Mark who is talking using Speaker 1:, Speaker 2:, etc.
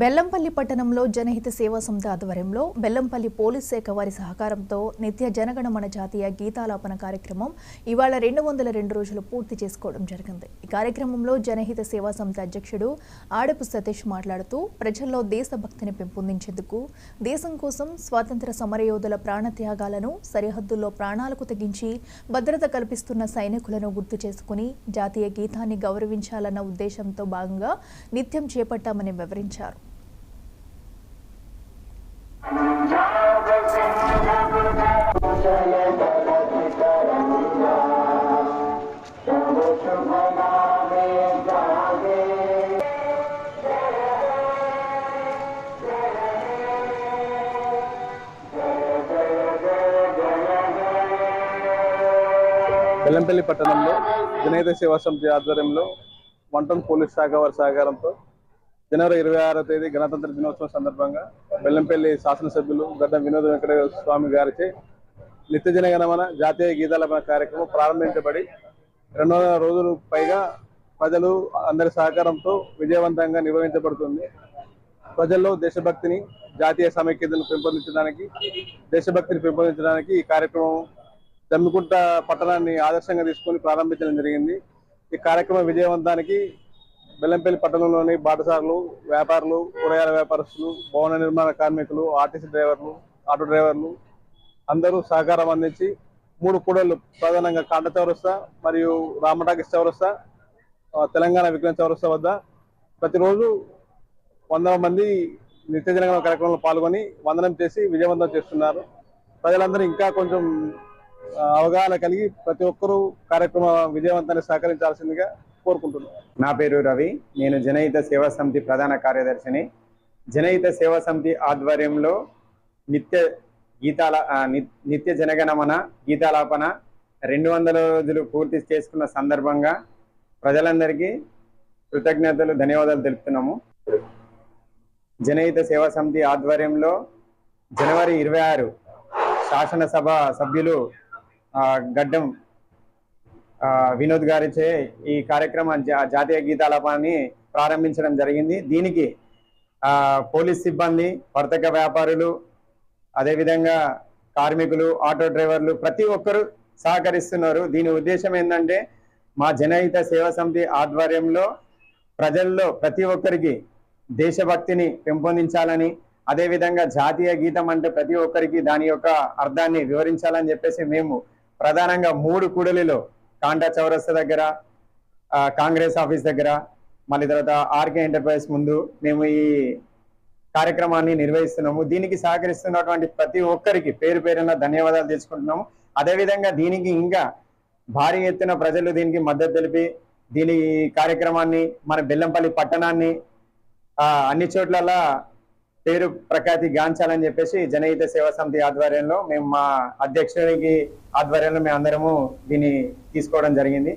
Speaker 1: బెల్లంపల్లి పట్టణంలో జనహిత సేవా సమితి ఆధ్వర్యంలో బెల్లంపల్లి పోలీస్ శాఖ వారి సహకారంతో నిత్య జనగణమన జాతీయ గీతాలాపన కార్యక్రమం ఇవాళ 202 రోజులు పూర్తి చేసుకోవడం జరిగింది। ఈ కార్యక్రమంలో జనహిత సేవా సమితి అధ్యక్షుడు ఆడపు సతీష్ మాట్లాడుతూ ప్రజల్లో దేశభక్తిని పెంపొందించేందుకు దేశం కోసం స్వాతంత్ర సమరయోధుల ప్రాణత్యాగాలను సరిహద్దుల్లో ప్రాణాలకు తెగించి భద్రత కల్పిస్తున్న సైనికులను గుర్తు చేసుకుని జాతీయ గీతాన్ని గౌరవించాలన్న ఉద్దేశంతో భాగంగా నిత్యం చేపట్టామని వివరించారు।
Speaker 2: బెల్లంపల్లి పట్టణంలో జనహిత సేవా సమితి ఆధ్వర్యంలో వంటం పోలీస్ శాఖ వారి సహకారంతో జనవరి 26వ తేదీ గణతంత్ర దినోత్సవం సందర్భంగా బెల్లంపల్లి శాసనసభ్యులు గడ్డం వినోద వెంకట స్వామి గారిచే నిత్య జనగణమన జాతీయ గీతాలాపన కార్యక్రమం ప్రారంభించబడి 200 రోజులు పైగా ప్రజలు అందరి సహకారంతో విజయవంతంగా నిర్వహించబడుతుంది। ప్రజల్లో దేశభక్తిని జాతీయ సమైక్యతను పెంపొందించడానికి ఈ కార్యక్రమం జమ్మికుంట పట్టణాన్ని ఆదర్శంగా తీసుకొని ప్రారంభించడం జరిగింది। ఈ కార్యక్రమ విజయవంతానికి బెల్లంపల్లి పట్టణంలోని బాటసారులు, వ్యాపారులు, కూరగాయల వ్యాపారస్తులు, భవన నిర్మాణ కార్మికులు, ఆర్టీసీ డ్రైవర్లు, ఆటో డ్రైవర్లు అందరూ సహకారం అందించి 3 కూడళ్లు ప్రధానంగా కాంట చౌరస్తా మరియు రామటాకి చౌరస్తా, తెలంగాణ విజ్ఞాన చౌరస్తా వద్ద ప్రతిరోజు 100 మంది నిత్య జనగణమన కార్యక్రమంలో పాల్గొని వందనం చేసి విజయవంతం చేస్తున్నారు। ప్రజలందరూ ఇంకా కొంచెం అవగాహన కలిగి ప్రతి ఒక్కరూ కార్యక్రమ విజయవంతాన్ని సహకరించాల్సిందిగా కోరుకుంటున్నాను।
Speaker 3: నా పేరు రవి, నేను జనహిత సేవా సమితి ప్రధాన కార్యదర్శిని। జనహిత సేవా సమితి ఆధ్వర్యంలో నిత్య జనగణమన గీతాలాపన 200 రోజులు పూర్తి చేసుకున్న సందర్భంగా ప్రజలందరికీ కృతజ్ఞతలు, ధన్యవాదాలు తెలుపుతున్నాము। జనహిత సేవా సమితి ఆధ్వర్యంలో జనవరి 26 శాసనసభ సభ్యులు గడ్డం వినోద్ గారిచే ఈ కార్యక్రమం జాతీయ గీతాలాపనని ప్రారంభించడం జరిగింది। దీనికి పోలీస్ సిబ్బంది, వర్తక వ్యాపారులు, అదేవిధంగా కార్మికులు, ఆటో డ్రైవర్లు ప్రతి ఒక్కరూ సహకరిస్తున్నారు। దీని ఉద్దేశం ఏంటంటే మా జనహిత సేవా సమితి ఆధ్వర్యంలో ప్రజల్లో ప్రతి ఒక్కరికి దేశభక్తిని పెంపొందించాలని, అదేవిధంగా జాతీయ గీతం అంటే ప్రతి ఒక్కరికి దాని యొక్క అర్థాన్ని వివరించాలని చెప్పేసి మేము ప్రధానంగా 3 కూడలిలో కాంటా చౌరస్తా దగ్గర, కాంగ్రెస్ ఆఫీస్ దగ్గర, మళ్ళీ తర్వాత ఆర్కే ఎంటర్ప్రైజ్ ముందు మేము ఈ కార్యక్రమాన్ని నిర్వహిస్తున్నాము। దీనికి సహకరిస్తున్నటువంటి ప్రతి ఒక్కరికి పేరు పేరున ధన్యవాదాలు తెలుసుకుంటున్నాము। అదేవిధంగా దీనికి ఇంకా భారీ ఎత్తున ప్రజలు దీనికి మద్దతు తెలిపి దీని కార్యక్రమాన్ని మన బెల్లంపల్లి పట్టణాన్ని అన్ని చోట్ల పేరు ప్రఖ్యాతి గాంచాలని చెప్పేసి జనహిత సేవా సమితి ఆధ్వర్యంలో మేము మా అధ్యక్షునికి ఆధ్వర్యంలో మేము అందరము దీన్ని తీసుకోవడం జరిగింది।